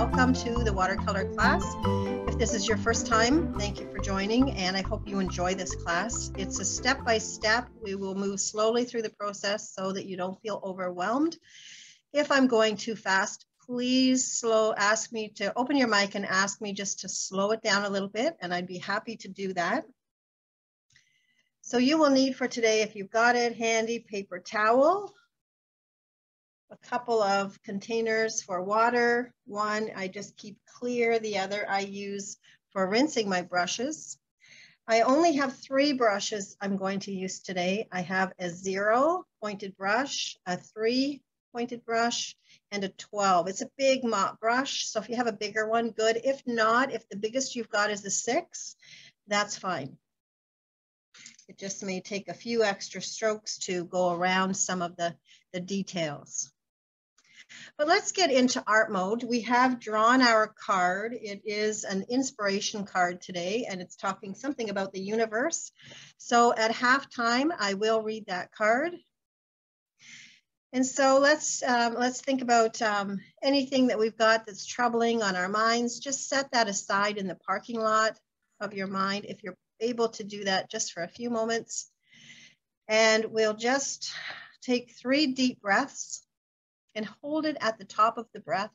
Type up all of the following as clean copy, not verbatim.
welcome to the watercolor class. If this is your first time, thank you for joining, and I hope you enjoy this class. It's a step-by-step. We will move slowly through the process so that you don't feel overwhelmed. If I'm going too fast, please ask me to open your mic and ask me just to slow it down a little bit, and I'd be happy to do that. So you will need for today, if you've got it handy, paper towel, a couple of containers for water. One I just keep clear, the other I use for rinsing my brushes. I only have 3 brushes I'm going to use today. I have a 0 pointed brush, a 3 pointed brush, and a 12. It's a big mop brush, so if you have a bigger one, good. If not, if the biggest you've got is a 6, that's fine. It just may take a few extra strokes to go around some of the details. But let's get into art mode. We have drawn our card. It is an inspiration card today, and it's talking something about the universe. So at halftime, I will read that card. And so let's think about anything that we've got that's troubling on our minds. Just set that aside in the parking lot of your mind if you're able to do that just for a few moments. And we'll just take 3 deep breaths and hold it at the top of the breath.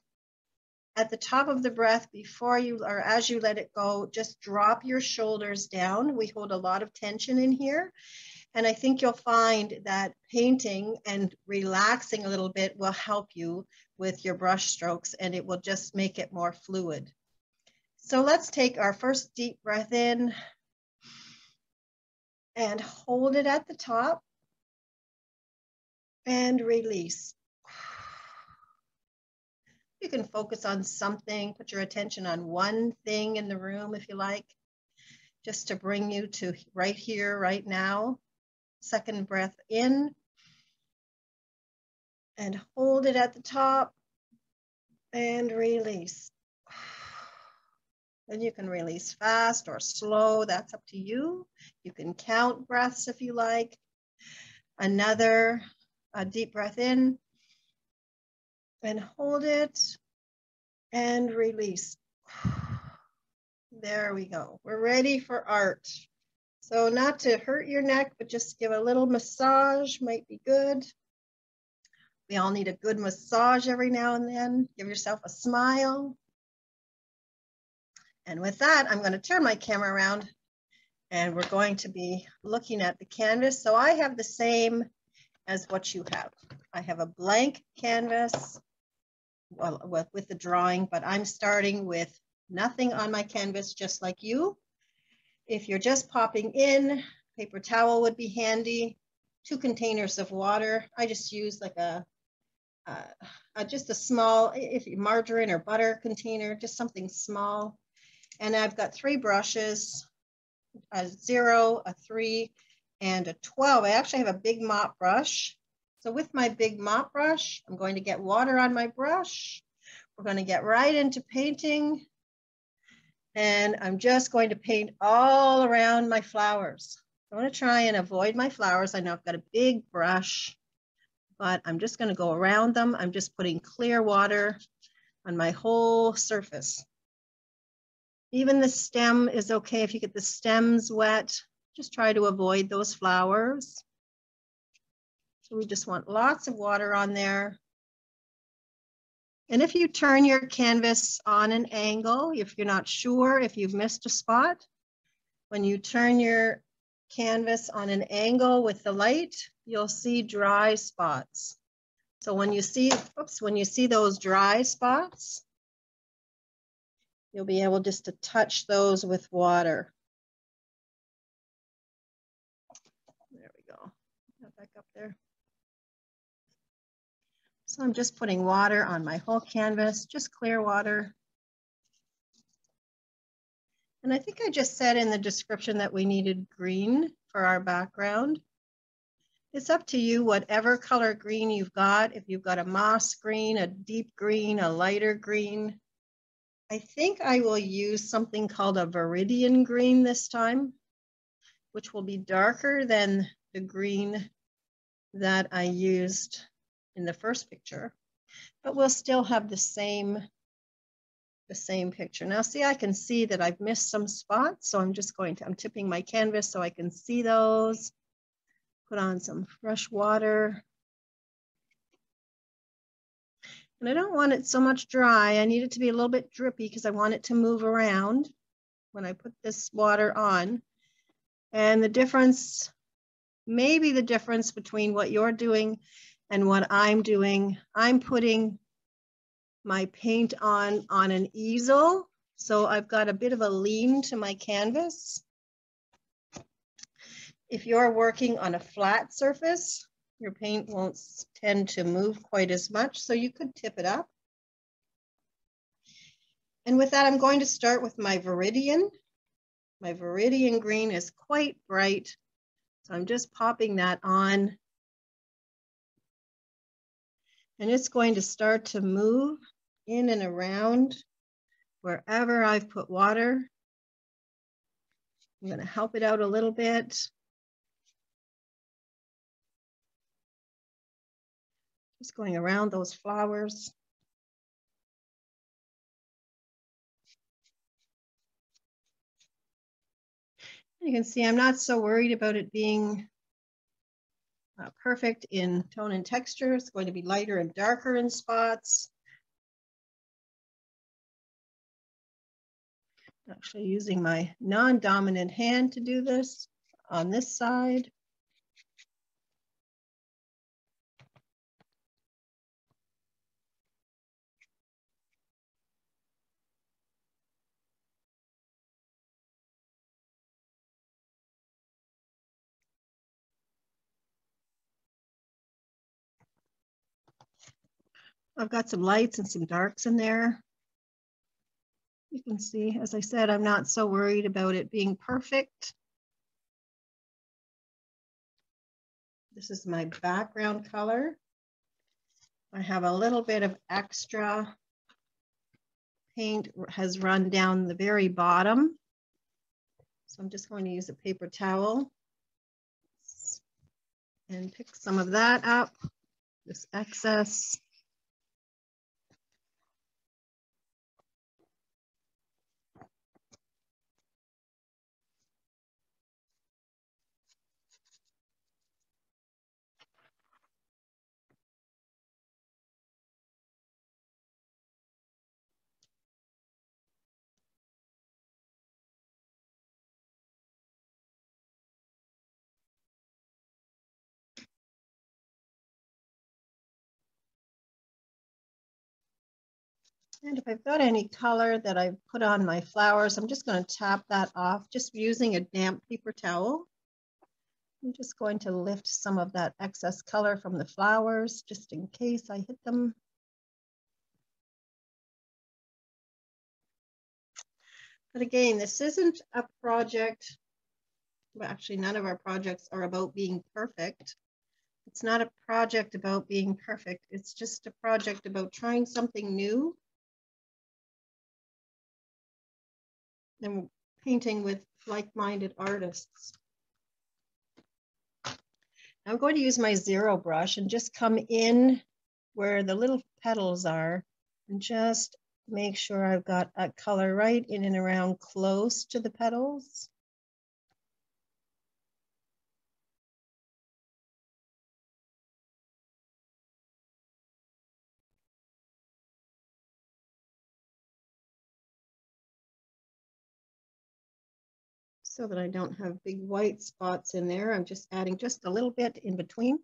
At the top of the breath, before you, or as you let it go, just drop your shoulders down. We hold a lot of tension in here. And I think you'll find that painting and relaxing a little bit will help you with your brush strokes, and it will just make it more fluid. So let's take our first deep breath in and hold it at the top and release. You can focus on something, put your attention on one thing in the room if you like, just to bring you to right here, right now. Second breath in and hold it at the top and release. And you can release fast or slow, that's up to you. You can count breaths if you like. Another deep breath in and hold it and release. There we go. We're ready for art. So not to hurt your neck, but just give a little massage might be good. We all need a good massage every now and then. Give yourself a smile. And with that, I'm going to turn my camera around and we're going to be looking at the canvas. So I have the same as what you have. I have a blank canvas with the drawing, but I'm starting with nothing on my canvas, just like you. If you're just popping in, paper towel would be handy. 2 containers of water. I just use like just a small, if margarine or butter container, just something small. And I've got 3 brushes, a 0, a 3, and a 12. I actually have a big mop brush. So with my big mop brush, I'm going to get water on my brush. We're going to get right into painting. And I'm just going to paint all around my flowers. I want to try and avoid my flowers. I know I've got a big brush, but I'm just going to go around them. I'm just putting clear water on my whole surface. Even the stem is okay if you get the stems wet. Just try to avoid those flowers. So we just want lots of water on there. And if you turn your canvas on an angle, if you're not sure, if you've missed a spot, when you turn your canvas on an angle with the light, you'll see dry spots. So when you see, when you see those dry spots, you'll be able just to touch those with water. There we go. Back up there. So I'm just putting water on my whole canvas, just clear water. And I think I just said in the description that we needed green for our background. It's up to you, whatever color green you've got. If you've got a moss green, a deep green, a lighter green. I think I will use something called a viridian green this time, which will be darker than the green that I used in the first picture, but we'll still have the same the same picture. Now see, I can see that I've missed some spots, so I'm tipping my canvas so I can see those. Put on some fresh water. And I don't want it so much dry. I need it to be a little bit drippy because I want it to move around when I put this water on. And the difference, maybe the difference between what you're doing and what I'm doing, I'm putting my paint on an easel. So I've got a bit of a lean to my canvas. If you're working on a flat surface, your paint won't tend to move quite as much, so you could tip it up. And with that, I'm going to start with my Viridian. My Viridian green is quite bright, so I'm just popping that on. And it's going to start to move in and around wherever I've put water. I'm going to help it out a little bit. Just going around those flowers. You can see I'm not so worried about it being perfect in tone and texture. It's going to be lighter and darker in spots. Actually using my non-dominant hand to do this on this side. I've got some lights and some darks in there. You can see, as I said, I'm not so worried about it being perfect. This is my background color. I have a little bit of extra paint has run down the very bottom. So I'm just going to use a paper towel and pick some of that up, this excess. And if I've got any color that I've put on my flowers, I'm just going to tap that off just using a damp paper towel. I'm just going to lift some of that excess color from the flowers just in case I hit them. But again, this isn't a project, well, actually none of our projects are about being perfect. It's not a project about being perfect. It's just a project about trying something new and painting with like-minded artists. I'm going to use my zero brush and just come in where the little petals are and just make sure I've got a color right in and around close to the petals. So that I don't have big white spots in there, I'm just adding just a little bit in between.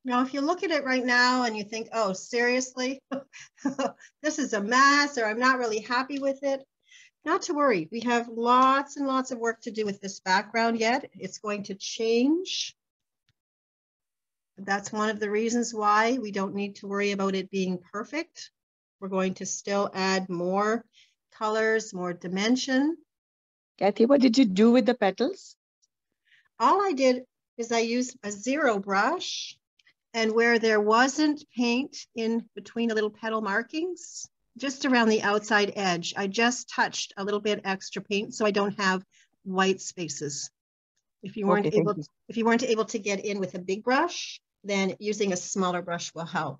Now, if you look at it right now and you think, oh, seriously, this is a mess, or I'm not really happy with it, not to worry. We have lots and lots of work to do with this background yet. It's going to change. That's one of the reasons why we don't need to worry about it being perfect. We're going to still add more colors, more dimension. Cathy, what did you do with the petals? All I did is I used a zero brush, and where there wasn't paint in between the little petal markings, just around the outside edge, I just touched a little bit extra paint so I don't have white spaces. If you weren't able to get in with a big brush, then using a smaller brush will help.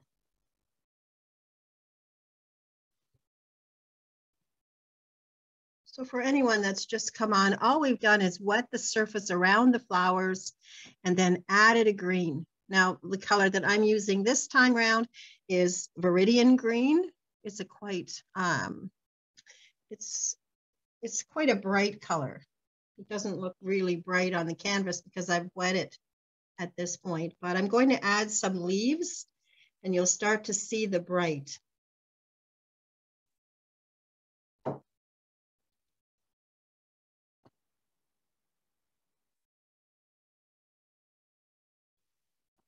So for anyone that's just come on, all we've done is wet the surface around the flowers and then added a green. Now, the color that I'm using this time around is Viridian green. It's a quite, it's quite a bright color. It doesn't look really bright on the canvas because I've wet it at this point, but I'm going to add some leaves and you'll start to see the bright.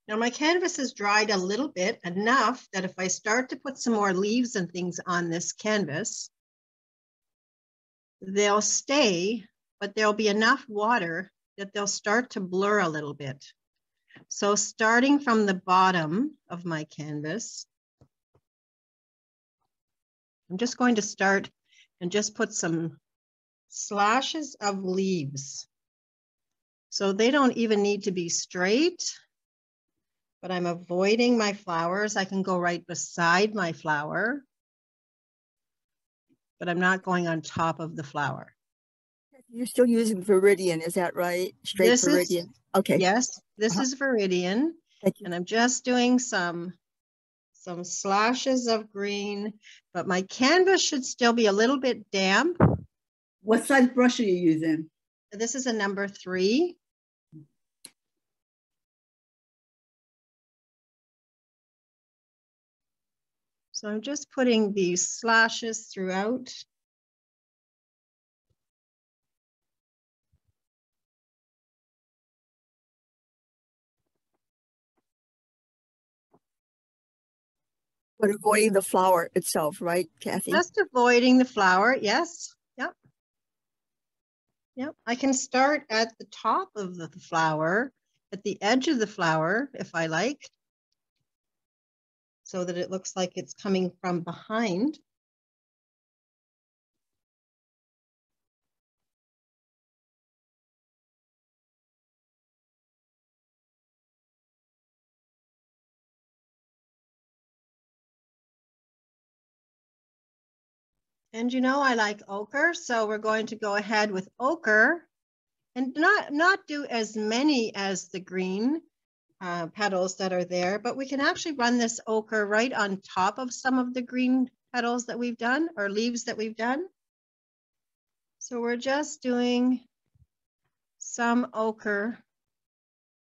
Now my canvas is dried a little bit, enough that if I start to put some more leaves and things on this canvas, they'll stay, but there'll be enough water that they'll start to blur a little bit. So starting from the bottom of my canvas, I'm just going to start and just put some slashes of leaves. So they don't even need to be straight, but I'm avoiding my flowers. I can go right beside my flower, but I'm not going on top of the flower. You're still using Viridian, is that right? Straight This Viridian. Okay. Yes, this is Viridian. Thank you. And I'm just doing some slashes of green, but my canvas should still be a little bit damp. What size brush are you using? This is a number 3. So I'm just putting these slashes throughout. But avoiding the flower itself, right, Cathy? Just avoiding the flower, yes. Yep. Yep. I can start at the top of the flower, at the edge of the flower, if I like, so that it looks like it's coming from behind. And you know, I like ochre, so we're going to go ahead with ochre and not do as many as the green petals that are there, but we can actually run this ochre right on top of some of the green petals that we've done, or leaves that we've done. So we're just doing some ochre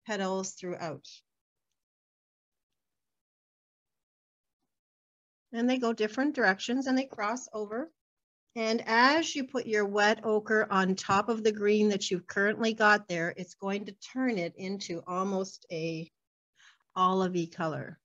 petals throughout. And they go different directions and they cross over. And as you put your wet ochre on top of the green that you've currently got there, it's going to turn it into almost a olivey color.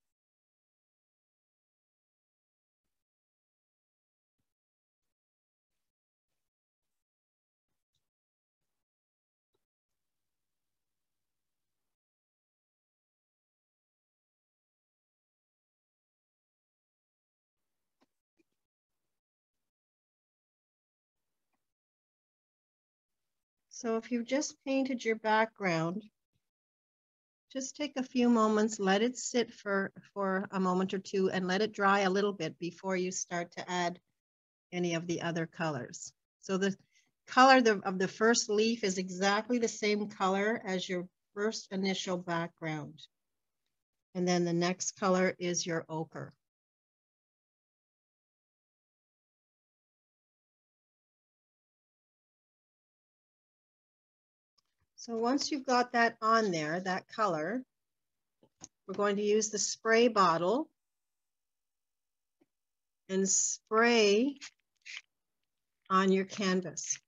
So if you've just painted your background, just take a few moments, let it sit for a moment or two and let it dry a little bit before you start to add any of the other colors. So the color of the first leaf is exactly the same color as your first initial background. And then the next color is your ochre. So once you've got that on there, that color, we're going to use the spray bottle and spray on your canvas.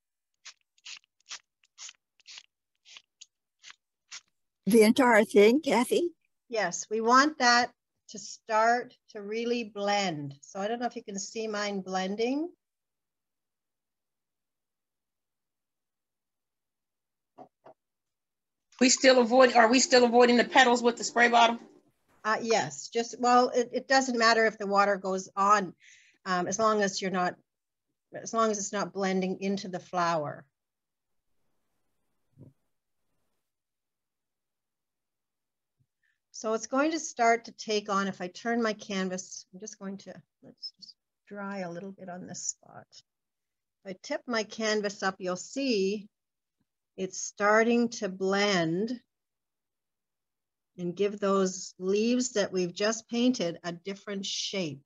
The entire thing, Cathy? Yes, we want that to start to really blend. So I don't know if you can see mine blending. Are we still avoiding the petals with the spray bottle? Yes, just, well, it doesn't matter if the water goes on, as long as it's not blending into the flower. So it's going to start to take on, if I turn my canvas, I'm just going to, let's just dry a little bit on this spot. If I tip my canvas up, you'll see it's starting to blend and give those leaves that we've just painted a different shape.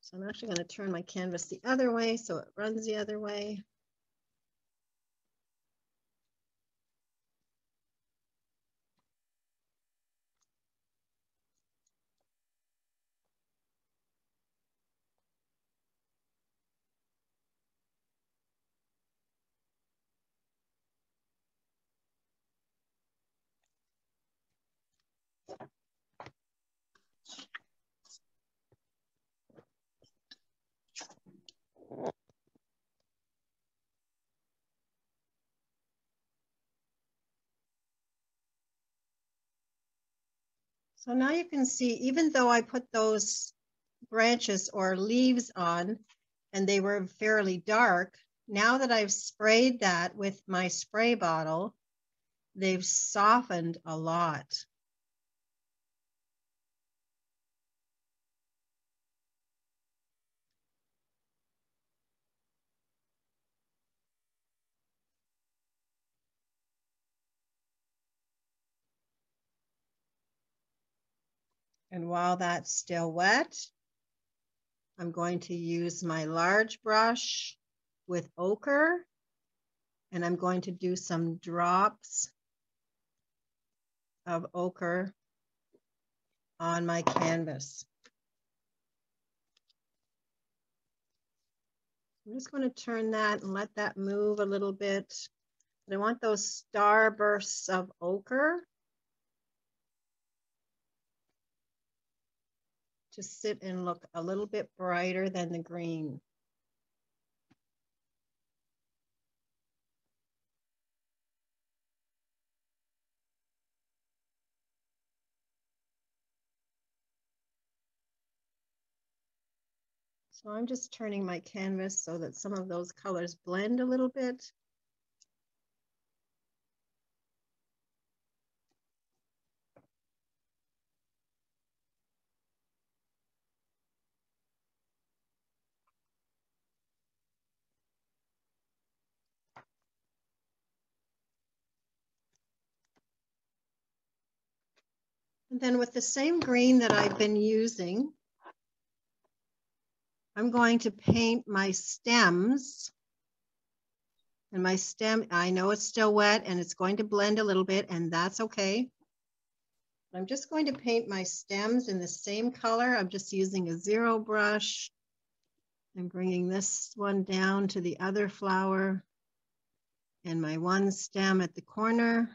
So I'm actually going to turn my canvas the other way so it runs the other way. So now you can see, even though I put those branches or leaves on and they were fairly dark, now that I've sprayed that with my spray bottle, they've softened a lot. And while that's still wet, I'm going to use my large brush with ochre, and I'm going to do some drops of ochre on my canvas. I'm just going to turn that and let that move a little bit. But I want those star bursts of ochre to sit and look a little bit brighter than the green. So I'm just turning my canvas so that some of those colors blend a little bit. And then with the same green that I've been using, I'm going to paint my stems. And my stem, I know it's still wet and it's going to blend a little bit, and that's okay. I'm just going to paint my stems in the same color. I'm just using a zero brush. I'm bringing this one down to the other flower and my one stem at the corner.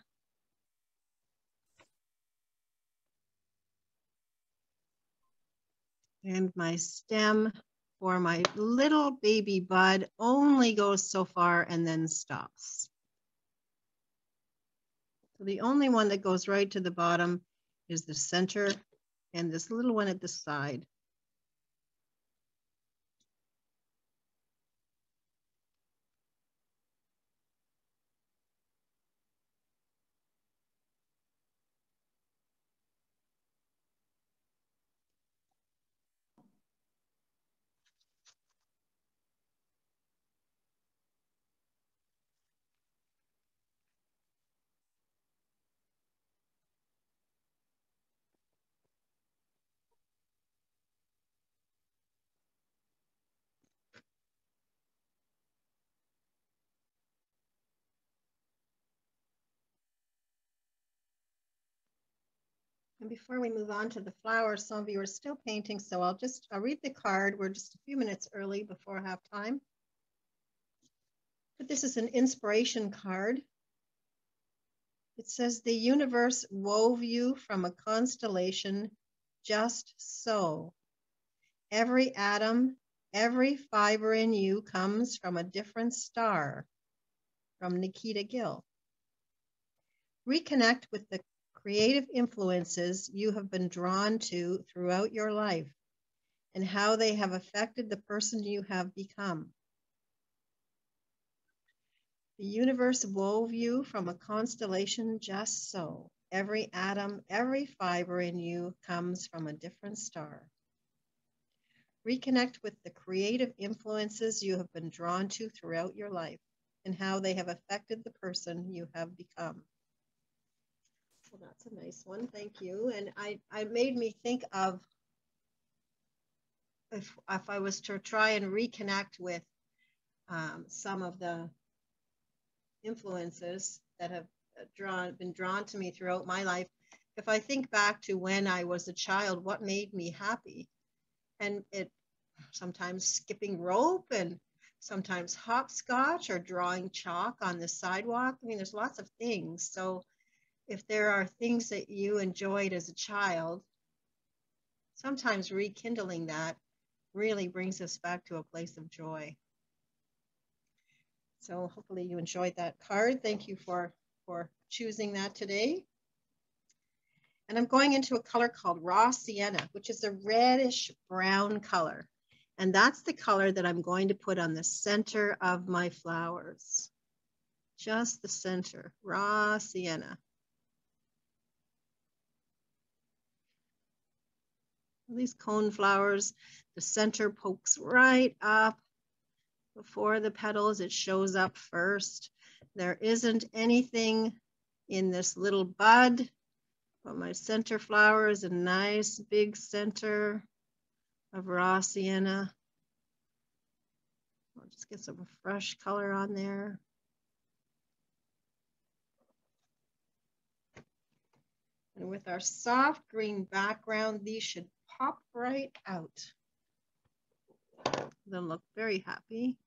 And my stem for my little baby bud only goes so far and then stops. So the only one that goes right to the bottom is the center and this little one at the side. And before we move on to the flowers, some of you are still painting, so I'll read the card. We're just a few minutes early before halftime. But this is an inspiration card. It says, the universe wove you from a constellation just so. Every atom Every fiber in you comes from a different star, from Nikita Gill. Reconnect with the creative influences you have been drawn to throughout your life and how they have affected the person you have become. The universe wove you from a constellation just so. Every atom, every fiber in you comes from a different star. Reconnect with the creative influences you have been drawn to throughout your life and how they have affected the person you have become. Well, that's a nice one. Thank you. And I made me think of if I was to try and reconnect with some of the influences that have been drawn to me throughout my life. If I think back to when I was a child, what made me happy? And it sometimes skipping rope and sometimes hopscotch or drawing chalk on the sidewalk. I mean, there's lots of things. So if there are things that you enjoyed as a child, sometimes rekindling that really brings us back to a place of joy. So hopefully you enjoyed that card. Thank you for choosing that today. And I'm going into a color called Raw Sienna, which is a reddish brown color. And that's the color that I'm going to put on the center of my flowers. Just the center, Raw Sienna. These cone flowers, the center pokes right up before the petals. It shows up first. There isn't anything in this little bud, but my center flower is a nice big center of Raw Sienna. I'll just get some fresh color on there. And with our soft green background, these should pop right out. They'll look very happy.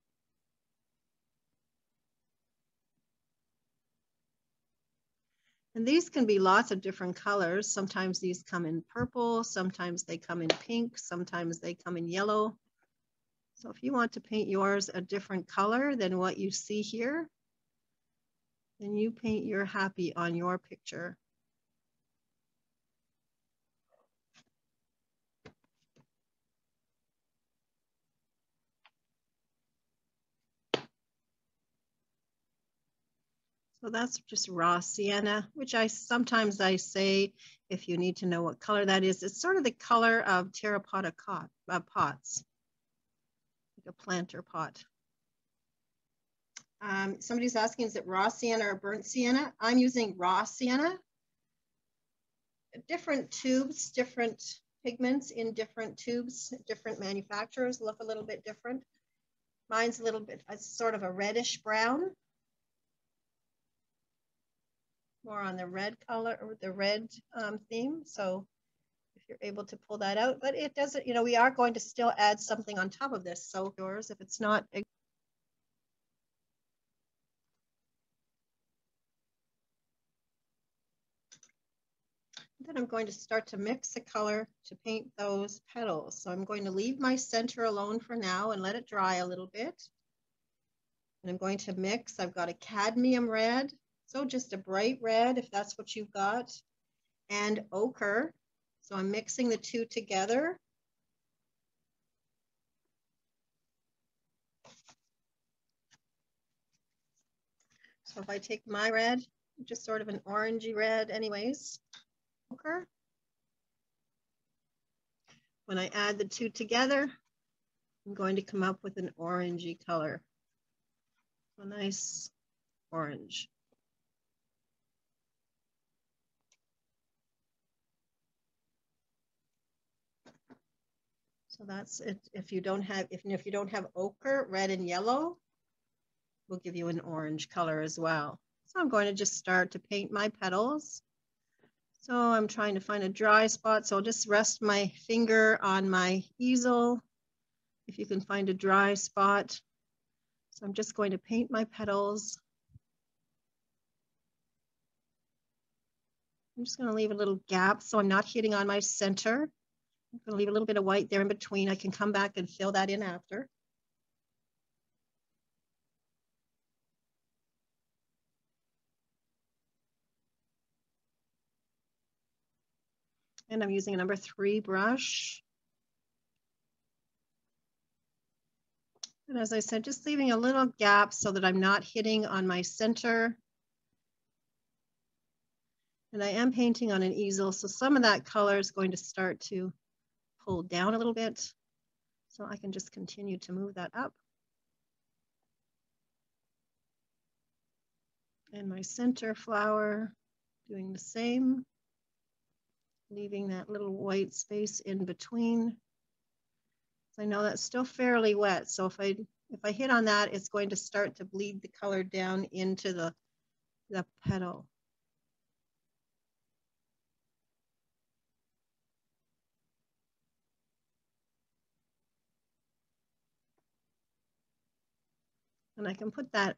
And these can be lots of different colors. Sometimes these come in purple, sometimes they come in pink, sometimes they come in yellow. So if you want to paint yours a different color than what you see here, then you paint your happy on your picture. So that's just Raw Sienna, which sometimes I say, if you need to know what color that is, it's sort of the color of terracotta pots, like a planter pot. Somebody's asking, is it Raw Sienna or burnt sienna? I'm using Raw Sienna. Different tubes, different pigments in different tubes, different manufacturers look a little bit different. Mine's a little bit, it's sort of a reddish brown. More on the red color or the red theme. So if you're able to pull that out, but it doesn't, you know, we are going to still add something on top of this. So yours, if it's not. Then I'm going to start to mix the color to paint those petals. So I'm going to leave my center alone for now and let it dry a little bit. And I'm going to mix, I've got a cadmium red. So just a bright red, if that's what you've got, and ochre. So I'm mixing the two together. So if I take my red, just sort of an orangey red anyways, ochre. When I add the two together, I'm going to come up with an orangey color. A nice orange. So that's it. If you don't have ochre, red and yellow, will give you an orange color as well. So I'm going to just start to paint my petals. So I'm trying to find a dry spot. So I'll just rest my finger on my easel. If you can find a dry spot. So I'm just going to paint my petals. I'm just going to leave a little gap so I'm not hitting on my center. I'm going to leave a little bit of white there in between. I can come back and fill that in after. And I'm using a number 3 brush. And as I said, just leaving a little gap so that I'm not hitting on my center. And I am painting on an easel, so some of that color is going to start to pull down a little bit. So I can just continue to move that up. And my center flower, doing the same, leaving that little white space in between. So I know that's still fairly wet, so if I hit on that, it's going to start to bleed the color down into the petal. And I can put that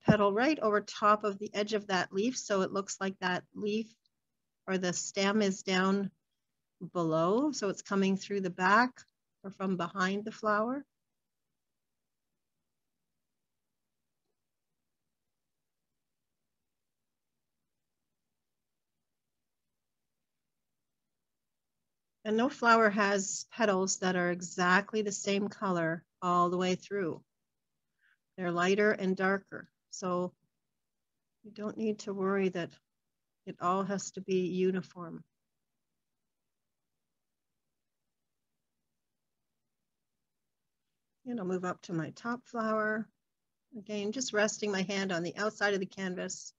petal right over top of the edge of that leaf, so it looks like that leaf or the stem is down below, so it's coming through the back or from behind the flower. And no flower has petals that are exactly the same color all the way through. They're lighter and darker. So you don't need to worry that it all has to be uniform. And I'll move up to my top flower. Again, just resting my hand on the outside of the canvas.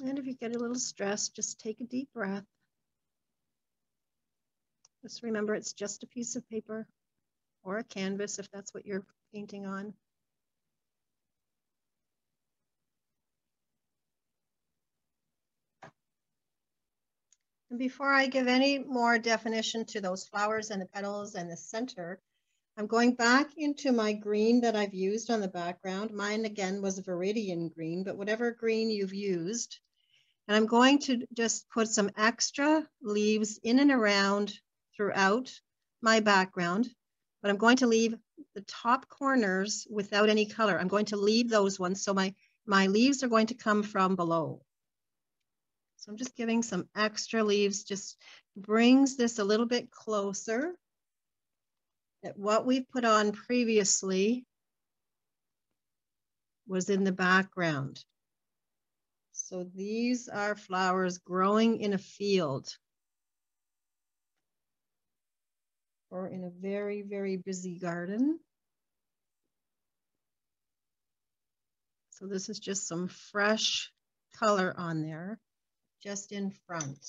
And if you get a little stressed, just take a deep breath. Just remember it's just a piece of paper or a canvas if that's what you're painting on. And before I give any more definition to those flowers and the petals and the center, I'm going back into my green that I've used on the background. Mine again was a Viridian green, but whatever green you've used. And I'm going to just put some extra leaves in and around throughout my background, but I'm going to leave the top corners without any color. I'm going to leave those ones, so my leaves are going to come from below. So I'm just giving some extra leaves, just brings this a little bit closer that what we've put on previously was in the background. So these are flowers growing in a field or in a very, very busy garden. So this is just some fresh color on there, just in front.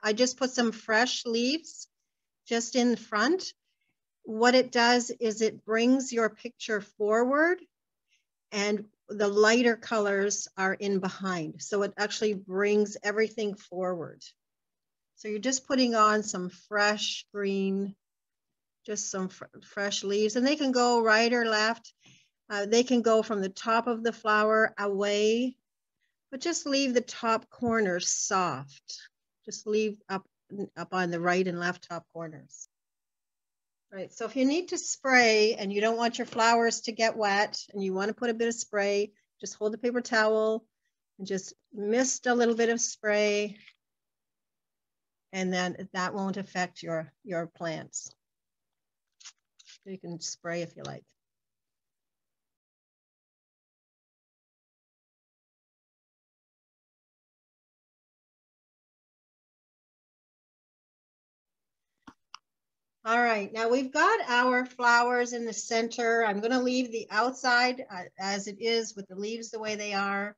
I just put some fresh leaves just in front. What it does is it brings your picture forward and the lighter colors are in behind. So it actually brings everything forward. So you're just putting on some fresh green, just some fresh leaves, and they can go right or left. They can go from the top of the flower away, but just leave the top corners soft. Just leave up on the right and left top corners. All right, so if you need to spray and you don't want your flowers to get wet and you want to put a bit of spray, just hold the paper towel and just mist a little bit of spray, and then that won't affect your plants. You can spray if you like. All right, now we've got our flowers in the center. I'm going to leave the outside as it is with the leaves the way they are.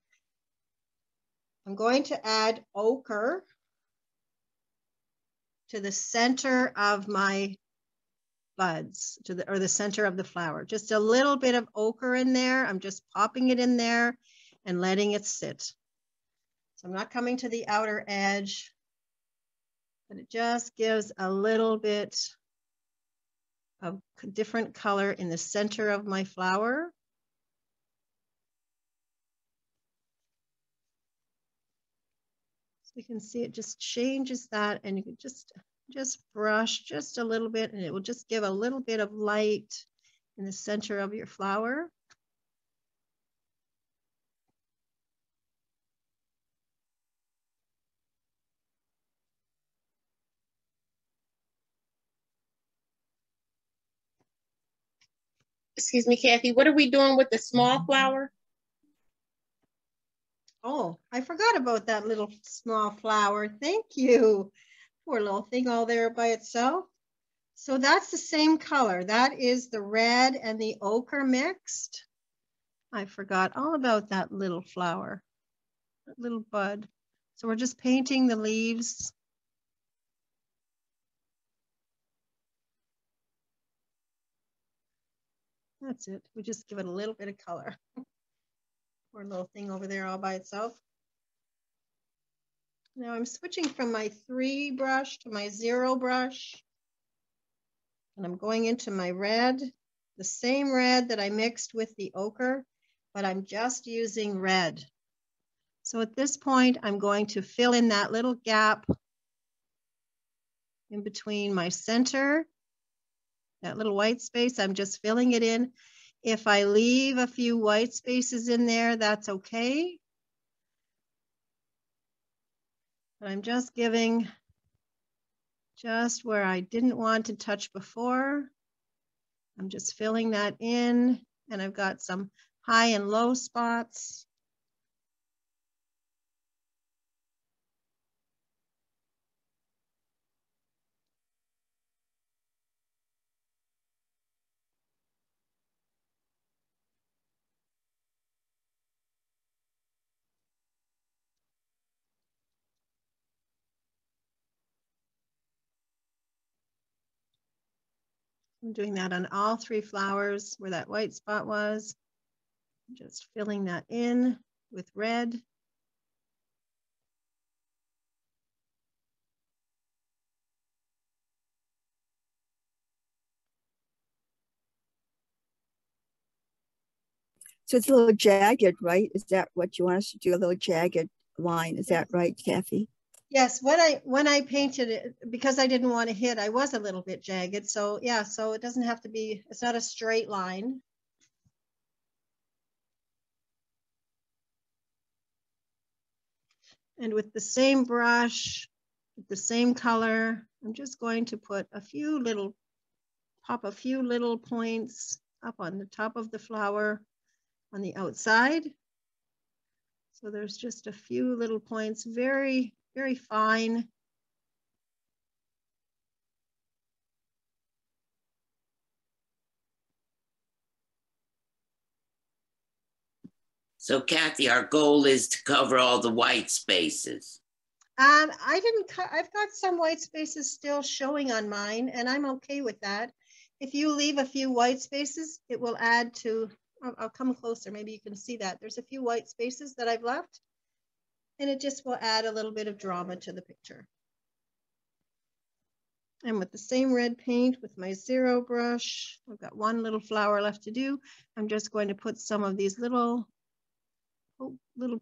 I'm going to add ochre to the center of my buds, to the center of the flower. Just a little bit of ochre in there. I'm just popping it in there and letting it sit. So I'm not coming to the outer edge, but it just gives a little bit of different color in the center of my flower. So you can see it just changes that, and you can just brush just a little bit, and it will just give a little bit of light in the center of your flower. Excuse me, Kathy, what are we doing with the small flower? Oh, I forgot about that little small flower. Thank you. Poor little thing all there by itself. So that's the same color. That is the red and the ochre mixed. I forgot all about that little flower, that little bud. So we're just painting the leaves. That's it. We just give it a little bit of color. Poor little thing over there all by itself. Now I'm switching from my 3 brush to my 0 brush. And I'm going into my red, the same red that I mixed with the ochre, but I'm just using red. So at this point, I'm going to fill in that little gap in between my center, that little white space. I'm just filling it in. If I leave a few white spaces in there, that's okay. But I'm just giving just where I didn't want to touch before. I'm just filling that in, and I've got some high and low spots. I'm doing that on all 3 flowers where that white spot was. Just filling that in with red. So it's a little jagged, right? Is that what you want us to do? A little jagged line. Is that right, Kathy? Yes, when I painted it, because I didn't want to hit, I was a little bit jagged. So yeah, so it doesn't have to be, it's not a straight line. And with the same brush, with the same color, I'm just going to put a few little, pop a few little points up on the top of the flower on the outside. So there's just a few little points, very, very fine. So Kathy, our goal is to cover all the white spaces. I didn't cut, I've got some white spaces still showing on mine, and I'm okay with that. If you leave a few white spaces, it will add to, I'll come closer, maybe you can see that. There's a few white spaces that I've left, and it just will add a little bit of drama to the picture. And with the same red paint with my 0 brush, I've got one little flower left to do. I'm just going to put some of these little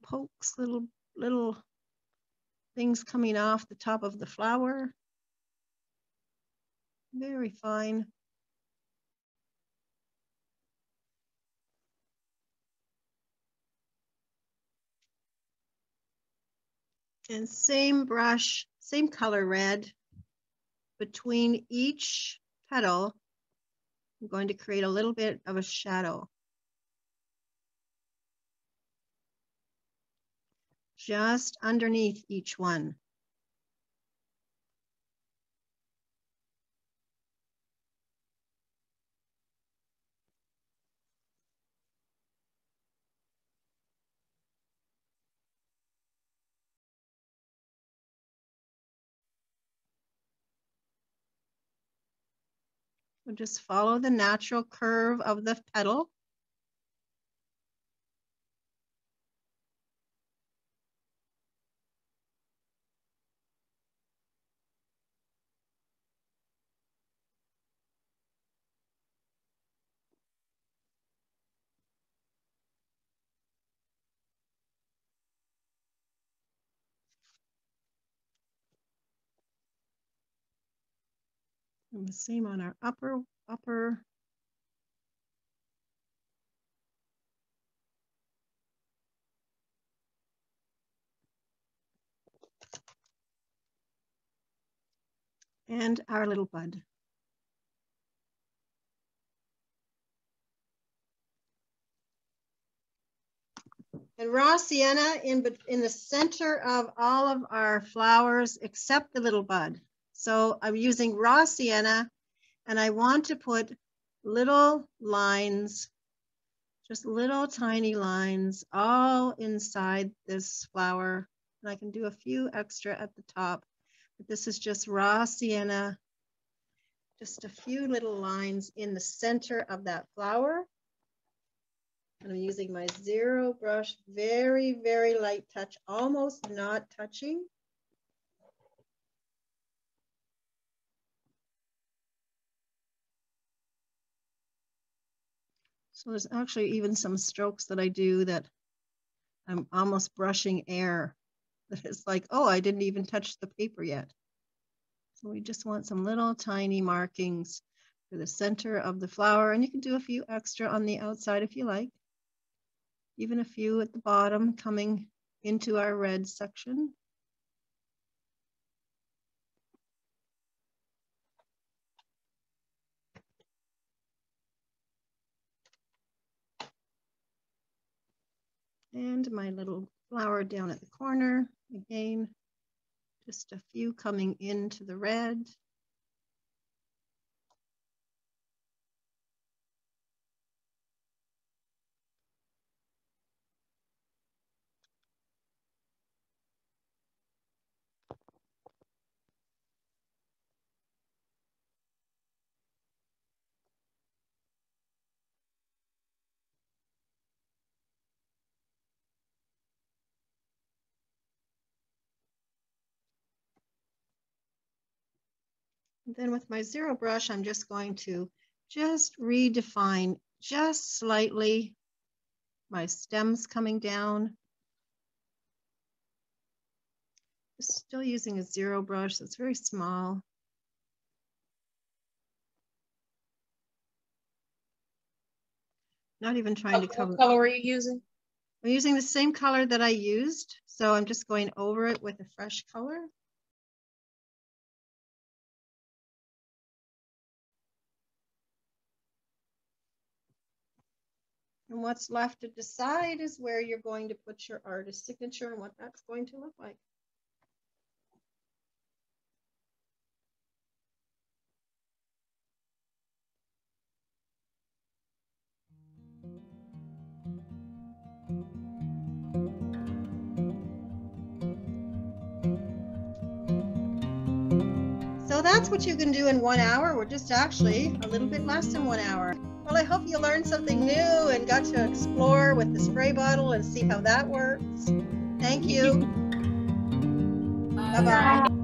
pokes, little things coming off the top of the flower. Very fine. And same brush, same color red between each petal I'm going to create a little bit of a shadow. Just underneath each one. So just follow the natural curve of the petal. And the same on our upper. And our little bud. And raw sienna in the center of all of our flowers except the little bud. So I'm using raw sienna and I want to put little lines, just little tiny lines all inside this flower. And I can do a few extra at the top, but this is just raw sienna, just a few little lines in the center of that flower. And I'm using my zero brush, very, very light touch, almost not touching. So there's actually even some strokes that I do that I'm almost brushing air. That it's like, oh, I didn't even touch the paper yet. So we just want some little tiny markings for the center of the flower. And you can do a few extra on the outside if you like. Even a few at the bottom coming into our red section. And my little flower down at the corner, again, just a few coming into the red. And then with my zero brush, I'm just going to just redefine just slightly my stems coming down. Still using a zero brush, so it's very small. Not even trying to cover. What color are you using? I'm using the same color that I used, so I'm just going over it with a fresh color. And what's left to decide is where you're going to put your artist signature and what that's going to look like. So that's what you can do in 1 hour. We're just actually a little bit less than 1 hour. Well, I hope you learned something new and got to explore with the spray bottle and see how that works. Thank you. Bye-bye.